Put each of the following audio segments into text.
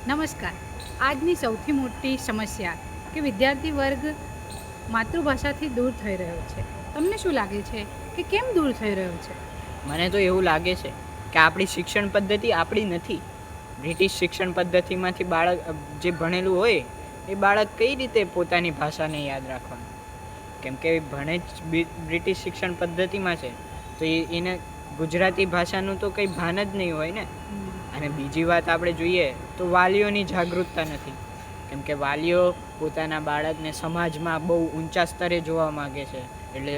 નમસ્કાર. આજની સૌથી મોટી સમસ્યા કે વિદ્યાર્થી વર્ગ માતૃભાષાથી દૂર થઈ રહ્યો છે. તમને શું લાગે છે કે કેમ દૂર થઈ રહ્યો છે? મને તો એવું લાગે છે કે આપણી શિક્ષણ પદ્ધતિ આપણી નથી. બ્રિટિશ શિક્ષણ પદ્ધતિમાંથી બાળક જે ભણેલું હોય એ બાળક કઈ રીતે પોતાની ભાષાને યાદ રાખવાનું? કેમ કે ભણે જ બ્રિટિશ શિક્ષણ પદ્ધતિમાં છે તો એને ગુજરાતી ભાષાનું તો કંઈ ભાન જ નહીં હોય ને. અને બીજી વાત આપણે જોઈએ તો વાલીઓની જાગૃતતા નથી. કેમ કે વાલીઓ પોતાના બાળકને સમાજમાં બહુ ઊંચા સ્તરે જોવા માગે છે. એટલે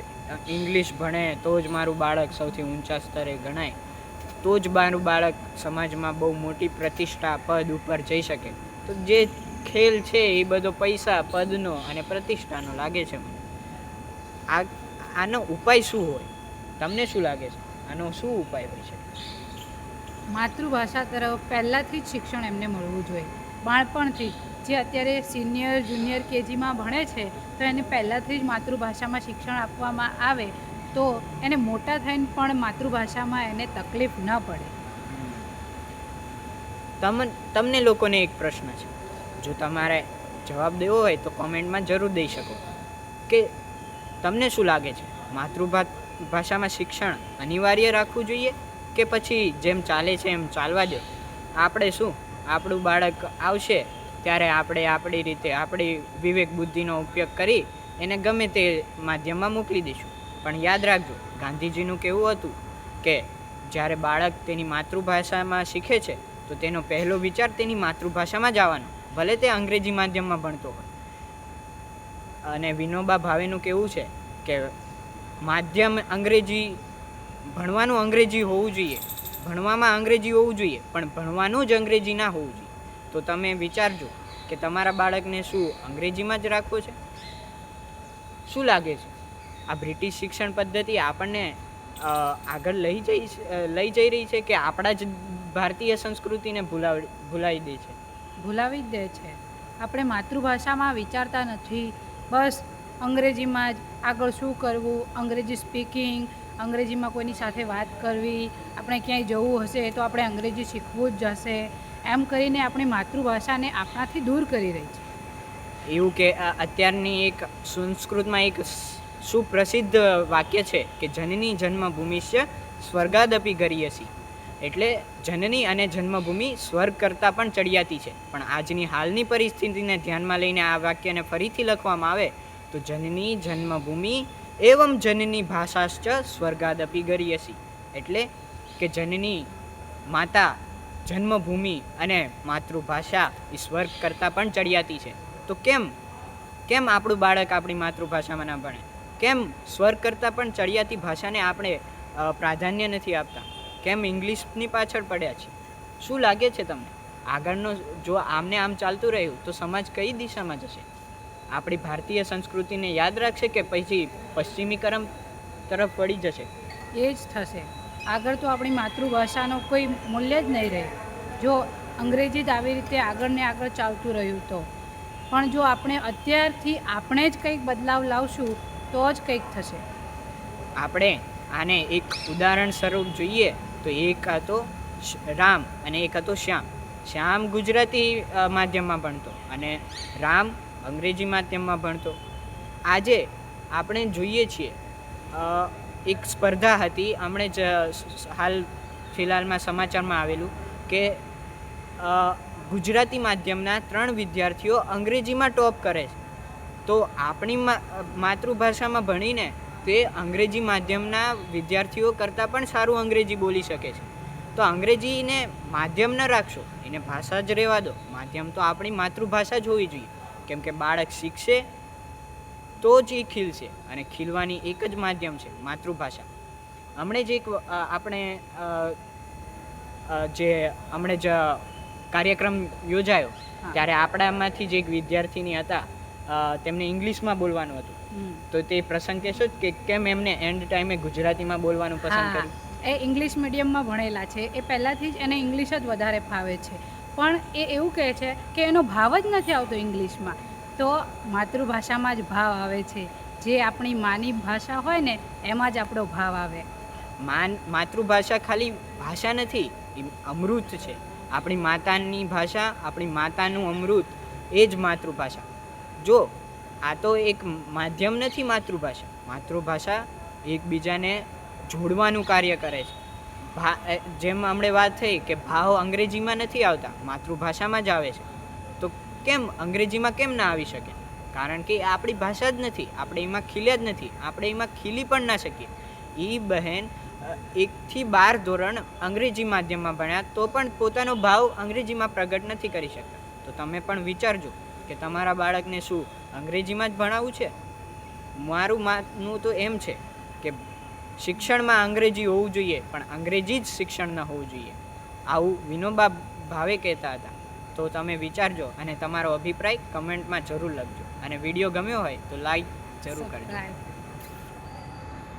ઇંગ્લિશ ભણે તો જ મારું બાળક સૌથી ઊંચા સ્તરે ગણાય, તો જ મારું બાળક સમાજમાં બહુ મોટી પ્રતિષ્ઠા પદ ઉપર જઈ શકે. તો જે ખેલ છે એ બધો પૈસા પદનો અને પ્રતિષ્ઠાનો લાગે છે મને. આનો ઉપાય શું હોય? તમને શું લાગે છે આનો શું ઉપાય હોય છે? માતૃભાષા તરફ પહેલાંથી જ શિક્ષણ એમને મળવું જોઈએ. બાળપણથી જે અત્યારે સિનિયર જુનિયર કેજીમાં ભણે છે તો એને પહેલાંથી જ માતૃભાષામાં શિક્ષણ આપવામાં આવે તો એને મોટા થઈને પણ માતૃભાષામાં એને તકલીફ ન પડે. તમને લોકોને એક પ્રશ્ન છે, જો તમારે જવાબ દેવો હોય તો કોમેન્ટમાં જરૂર દઈ શકો કે તમને શું લાગે છે માતૃભાષામાં શિક્ષણ અનિવાર્ય રાખવું જોઈએ કે પછી જેમ ચાલે છે એમ ચાલવા દો? આપણે શું, આપણું બાળક આવશે ત્યારે આપણે આપણી રીતે આપણી વિવેક બુદ્ધિનો ઉપયોગ કરી એને ગમે તે માધ્યમમાં મોકલી દઈશું. પણ યાદ રાખજો, ગાંધીજીનું કહેવું હતું કે જ્યારે બાળક તેની માતૃભાષામાં શીખે છે તો તેનો પહેલો વિચાર તેની માતૃભાષામાં જ આવવાનો, ભલે તે અંગ્રેજી માધ્યમમાં ભણતો હોય. અને વિનોબા ભાવેનું કહેવું છે કે માધ્યમ અંગ્રેજી, ભણવાનું અંગ્રેજી હોવું જોઈએ, ભણવામાં અંગ્રેજી હોવું જોઈએ, પણ ભણવાનું જ અંગ્રેજી ના હોવું જોઈએ. તો તમે વિચારજો કે તમારા બાળકને શું અંગ્રેજીમાં જ રાખવો છે? શું લાગે છે આ બ્રિટિશ શિક્ષણ પદ્ધતિ આપણને આગળ લઈ જઈ રહી છે કે આપણા જ ભારતીય સંસ્કૃતિને ભૂલાવી દે છે? ભૂલાવી જ દે છે. આપણે માતૃભાષામાં વિચારતા નથી, બસ અંગ્રેજીમાં જ આગળ શું કરવું, અંગ્રેજી સ્પીકિંગ, અંગ્રેજીમાં કોઈની સાથે વાત કરવી, આપણે ક્યાંય જવું હશે તો આપણે અંગ્રેજી શીખવું જ જશે, એમ કરીને આપણી માતૃભાષાને આપણાથી દૂર કરી રહી છે. એવું કે અત્યારની એક સંસ્કૃતમાં એક સુપ્રસિદ્ધ વાક્ય છે કે જનની જન્મભૂમિશ્ચ સ્વર્ગાદપી ગરીયસી. એટલે જનની અને જન્મભૂમિ સ્વર્ગ કરતાં પણ ચડિયાતી છે. પણ આજની હાલની પરિસ્થિતિને ધ્યાનમાં લઈને આ વાક્યને ફરીથી લખવામાં આવે તો જનની જન્મભૂમિ એવમ જનની ભાષાશ્ચ સ્વર્ગાદપી ગરીયસી. એટલે કે જનની માતા, જન્મભૂમિ અને માતૃભાષા એ સ્વર્ગ કરતાં પણ ચડિયાતી છે. તો કેમ આપણું બાળક આપણી માતૃભાષામાં ના ભણે? કેમ સ્વર્ગ કરતાં પણ ચડિયાતી ભાષાને આપણે પ્રાધાન્ય નથી આપતા? કેમ ઇંગ્લિશની પાછળ પડ્યા છે? શું લાગે છે તમને આગળનો, જો આમને આમ ચાલતું રહ્યું તો સમાજ કઈ દિશામાં જશે? આપણી ભારતીય સંસ્કૃતિને યાદ રાખશે કે પછી પશ્ચિમીકરણ તરફ વળી જશે? એ જ થશે. આગળ તો આપણી માતૃભાષાનો કોઈ મૂલ્ય જ નહીં રહે જો અંગ્રેજી જ આવી રીતે આગળ ને આગળ ચાલતું રહ્યું તો. પણ જો આપણે અત્યારથી આપણે જ કંઈક બદલાવ લાવશું તો જ કંઈક થશે. આપણે આને એક ઉદાહરણ સ્વરૂપ જોઈએ તો એક હતો રામ અને એક હતો શ્યામ. શ્યામ ગુજરાતી માધ્યમમાં ભણતો અને રામ અંગ્રેજી માધ્યમમાં ભણતો. આજે આપણે જોઈએ છીએ એક સ્પર્ધા હતી, હમણે જ હાલ ફિલહાલમાં સમાચારમાં આવેલું કે ગુજરાતી માધ્યમના 3 વિદ્યાર્થીઓ અંગ્રેજીમાં ટોપ કરે છે. તો આપણી માતૃભાષામાં ભણીને તે અંગ્રેજી માધ્યમના વિદ્યાર્થીઓ કરતાં પણ સારું અંગ્રેજી બોલી શકે છે. તો અંગ્રેજીને માધ્યમ ન રાખશો, એને ભાષા જ રહેવા દો. માધ્યમ તો આપણી માતૃભાષા જ હોવી જોઈએ. કેમ કે બાળક શીખશે તો જ એ ખીલશે અને ખીલવાની એક જ માધ્યમ છે માતૃભાષા. હમણે જ એક આપણે જે કાર્યક્રમ યોજાયો ત્યારે આપણામાંથી જ એક વિદ્યાર્થીની હતા, તેમને ઇંગ્લિશમાં બોલવાનું હતું. તો તે પ્રસંગ કહેશો કે કેમ એમને એન્ડ ટાઈમે ગુજરાતીમાં બોલવાનું પસંદ કર્યું? એ ઇંગ્લિશ મીડિયમમાં ભણેલા છે, એ પહેલાંથી જ એને ઇંગ્લિશ જ વધારે ફાવે છે, પણ એ એવું કહે છે કે એનો ભાવ જ નથી આવતો ઇંગ્લિશમાં. તો માતૃભાષામાં જ ભાવ આવે છે. જે આપણી માની ભાષા હોય ને એમાં જ આપણો ભાવ આવે. માતૃભાષા ખાલી ભાષા નથી, એ અમૃત છે. આપણી માતાની ભાષા, આપણી માતાનું અમૃત, એ જ માતૃભાષા. જો આ તો એક માધ્યમ નથી માતૃભાષા. માતૃભાષા એકબીજાને જોડવાનું કાર્ય કરે છે. જેમ હમણે વાત થઈ કે ભાવ અંગ્રેજીમાં નથી આવતા, માતૃભાષામાં જ આવે છે. તો કેમ અંગ્રેજીમાં કેમ ના આવી શકે? કારણ કે એ આપણી ભાષા જ નથી, આપણે એમાં ખીલ્યા જ નથી, આપણે એમાં ખીલી પણ ના શકીએ. એ બહેન 1 થી 12 ધોરણ અંગ્રેજી માધ્યમમાં ભણ્યા તો પણ પોતાનો ભાવ અંગ્રેજીમાં પ્રગટ નથી કરી શકતા. તો તમે પણ વિચારજો કે તમારા બાળકને શું અંગ્રેજીમાં જ ભણાવવું છે? મારું માનવું તો એમ છે કે શિક્ષણમાં અંગ્રેજી હોવું જોઈએ, પણ અંગ્રેજી જ શિક્ષણ ન હોવું જોઈએ. આવું વિનોબા ભાવે કહેતા હતા. તો તમે વિચારજો અને તમારો અભિપ્રાય કમેન્ટમાં જરૂર લખજો. અને વિડીયો ગમ્યો હોય તો લાઈક જરૂર કરજો. Subscribe.